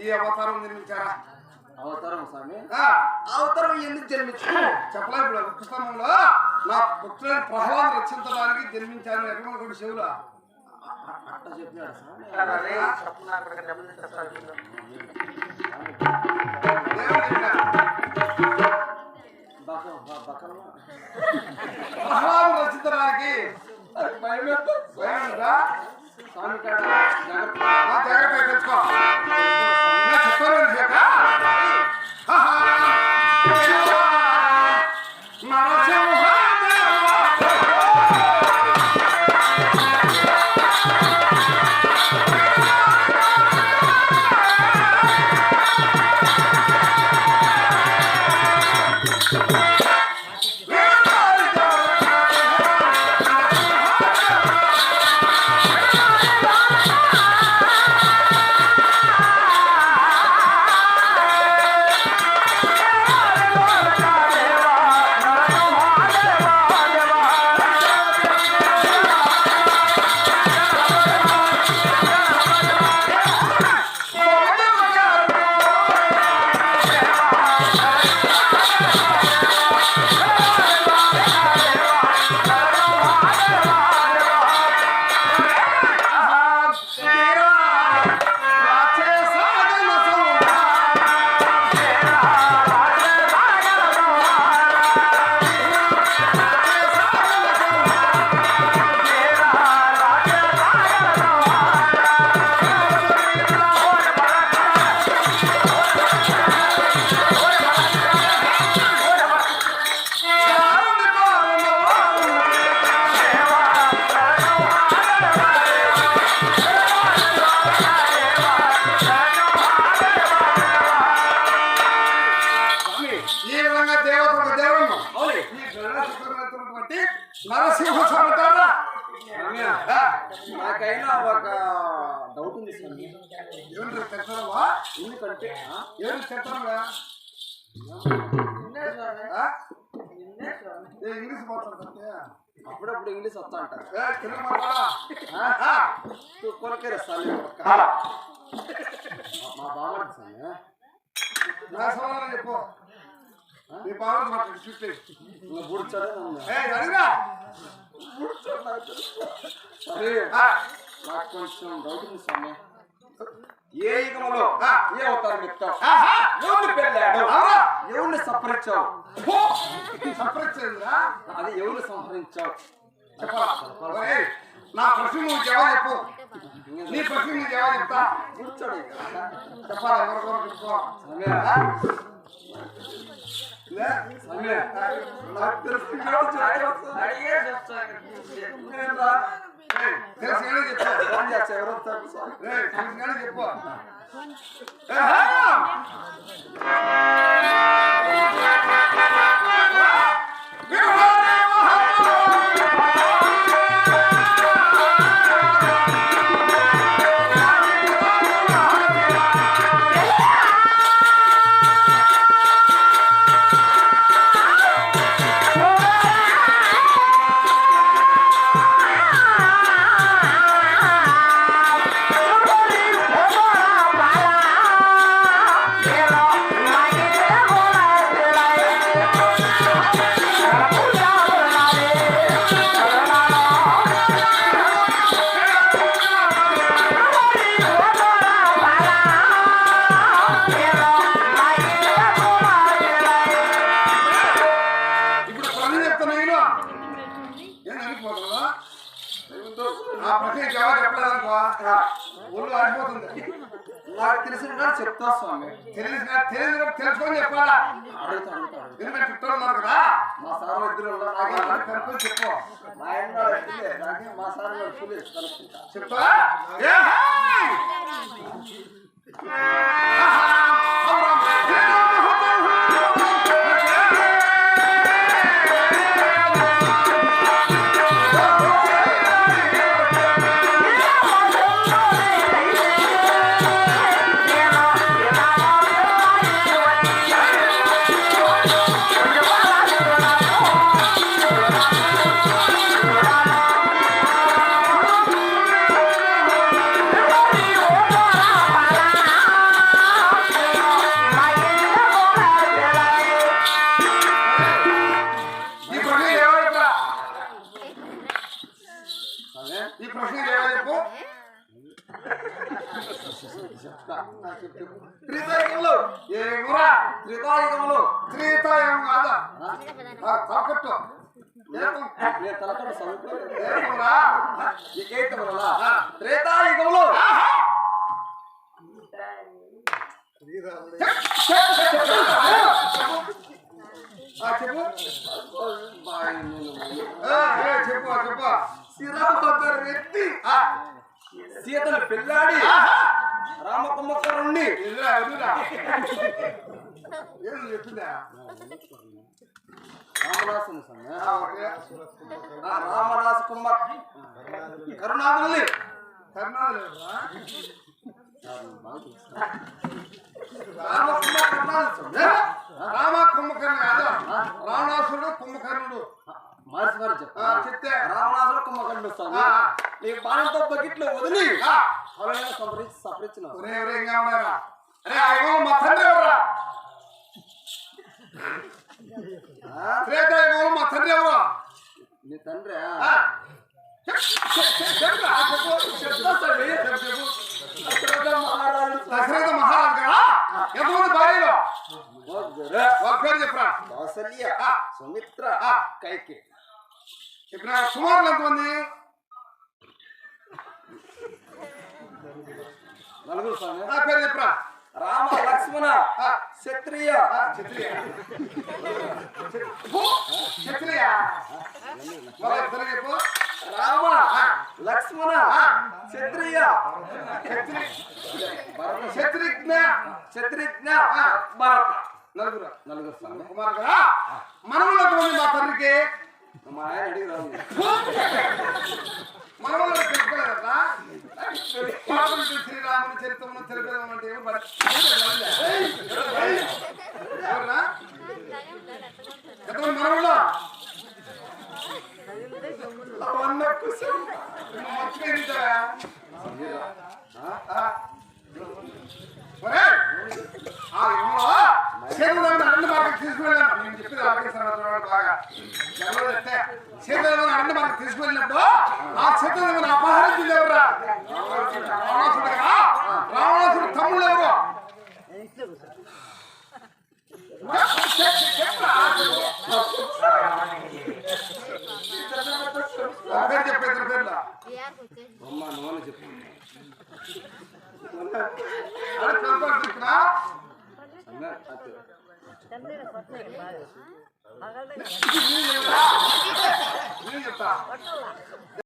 ఈ అవతారం నిర్మించారా? అవతారం స్వామి. అవతారం ఎందుకు జన్మించారు చెప్పలేదు. ఇప్పుడు పుస్తకంలో నా పుత్రుని ప్రహ్లాద రక్షించడానికి జన్మించాను ఎక్కడ శివులా అట్లా చెప్పినాడు స్వామి. ప్రహ్లాద రక్షించడానికి స్వామి జాగ్రత్త తెలుసుకో. నరసింహ నాకైనా ఒక డౌట్ ఉంది స్వామి. ఎందుకంటే ఇంగ్లీష్ మాట్లాడుతుంటే అప్పుడప్పుడు ఇంగ్లీష్ వస్తా అంటారు. కొరకేరే స్వామి మా బాగుంది స్వామి. నా సమాధానం చెప్పు. నీ బాగుంది మాట్లాడు చుట్టూ సరే. నాకు కొంచెం డౌట్ ఉంది స్వామి. ఏ యుగంలో ఏ అవతారం చెప్తావు? ఎవరిని పెళ్ళాడు? ఎవరిని సంహరించావు? అది ఎవరిని సంహరించావు చెప్పాలా? నా ప్రశ్న నువ్వు జవాబు చెప్పు. నీ ప్రశ్న నువ్వు జవాబు చెప్తా. కూర్చోడు చెప్పాలా? ఎవరికొరకు చెప్పుకో. నాకు తెలుసు చెప్పు. నాకు తెలిసిన చెప్తా స్వామి. తెలుసుకొని చెప్పాలా? కదా మా సార్ ఇద్దరు చెప్పు. మా సార్ పోలీస్ చెప్తా. ప్రశ్న ఏమో చెప్పు. త్రేతాయుగంలో ఏమోరా త్రేతాయుగంలో త్రేతాయుగం కాదా తలకట్టు నేను తలకడ చదువుకోలేదు. ఏమోరా ఏకైతమలా త్రేతాయుగంలో చెప్పు చెప్పు చెప్పు శ్రీరామోదర్ వ్యక్తి సీతను పెళ్ళాడి రామకుమ్మకరుణ్ణి ఎదురా ఎదురా ఏం చెప్పిందా రామదాసుని రామదాసు కుమ్మ కరుణాదుల్ని రామ కుంభకర్ణ కాదు రావణాసుడు కుంభకర్ణుడు మార్చి మరి చెప్పు చెప్తే రామదాసుడు కుమ్మకరుణుడు వస్తాను నీ బాణంతో బకెట్లు వదిలి సపరించిన ఇంకా ఉన్నారా అరే అయ్యో మా తండ్రి ఎవరా త్రేతాయుగంలో మా తండ్రి ఎవరు నీ తండ్రి దశరథ మహారాజు కదా ఎంతమంది భార్యలు వాళ్ళ పేరు చెప్పరా కౌసల్య సుమిత్ర కైకి ఇప్పుడు కుమారులు ఎంతమంది నలుగురు స్వామి నా పేరు చెప్పరా రామ లక్ష్మణ క్షత్రియ క్షత్రియ క్షత్రియ మరో ఇద్దరు చెప్పు రామ లక్ష్మణ క్షత్రియ క్షత్రిజ్ఞ క్షత్రిజ్ఞ భరత నలుగురు నలుగురు స్వామి కుమారు కదా మనములు ఎంతమంది మా తండ్రికి మా ఆయన అడిగి రాదు మనములు తెలుసుకోలేదా శ్రీరాముని చరిత్రను తెలిపేదామంటే ఎవరా ఎంతమంది మనములు అన్ని మార్కెట్ తీసుకువెళ్ళాను నేను చెప్పేది బాగా ఎవరో చెప్తే సీతారామన్ అన్ని మార్కెట్ తీసుకువెళ్ళినప్పుడు ఆ సీతారామన్ అపహరించింది ఎవరా రావణాసుడు కదా రావణాసుడు తమ్ముడు ఎవరు పేరు చెప్పే ఇద్దరు పేర్ల అమ్మ నోని చెప్పు చెప్తా